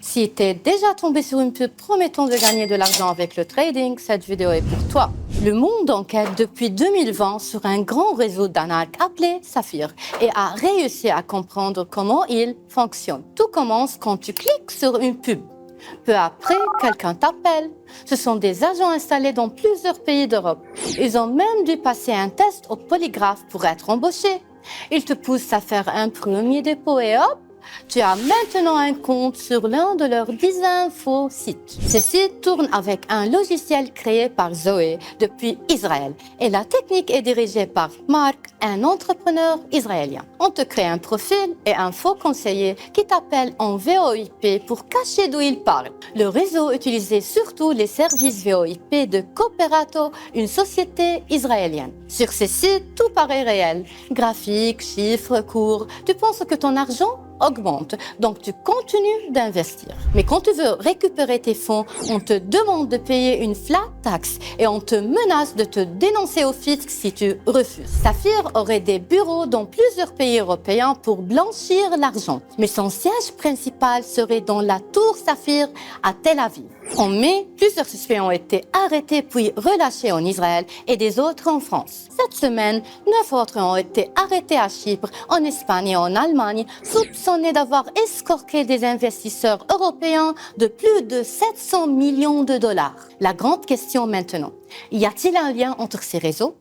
Si tu es déjà tombé sur une pub promettant de gagner de l'argent avec le trading, cette vidéo est pour toi. Le monde enquête depuis 2020 sur un grand réseau d'arnaques appelé Saphir et a réussi à comprendre comment il fonctionne. Tout commence quand tu cliques sur une pub. Peu après, quelqu'un t'appelle. Ce sont des agents installés dans plusieurs pays d'Europe. Ils ont même dû passer un test au polygraphe pour être embauchés. Ils te poussent à faire un premier dépôt et hop, tu as maintenant un compte sur l'un de leurs dizaines faux sites. Ces sites tournent avec un logiciel créé par Zoé depuis Israël et la technique est dirigée par Mark, un entrepreneur israélien. On te crée un profil et un faux conseiller qui t'appelle en VoIP pour cacher d'où il parle. Le réseau utilisait surtout les services VoIP de Cooperato, une société israélienne. Sur ces sites, tout paraît réel. Graphiques, chiffres, cours. Tu penses que ton argent augmente, donc tu continues d'investir. Mais quand tu veux récupérer tes fonds, on te demande de payer une flat tax et on te menace de te dénoncer au fisc si tu refuses. Saphir aurait des bureaux dans plusieurs pays européens pour blanchir l'argent, mais son siège principal serait dans la tour Saphir à Tel Aviv. En mai, plusieurs suspects ont été arrêtés puis relâchés en Israël et des autres en France. Cette semaine, 9 autres ont été arrêtés à Chypre, en Espagne et en Allemagne, soupçonnés d'avoir escroqué des investisseurs européens de plus de 700 millions de dollars. La grande question maintenant, y a-t-il un lien entre ces réseaux ?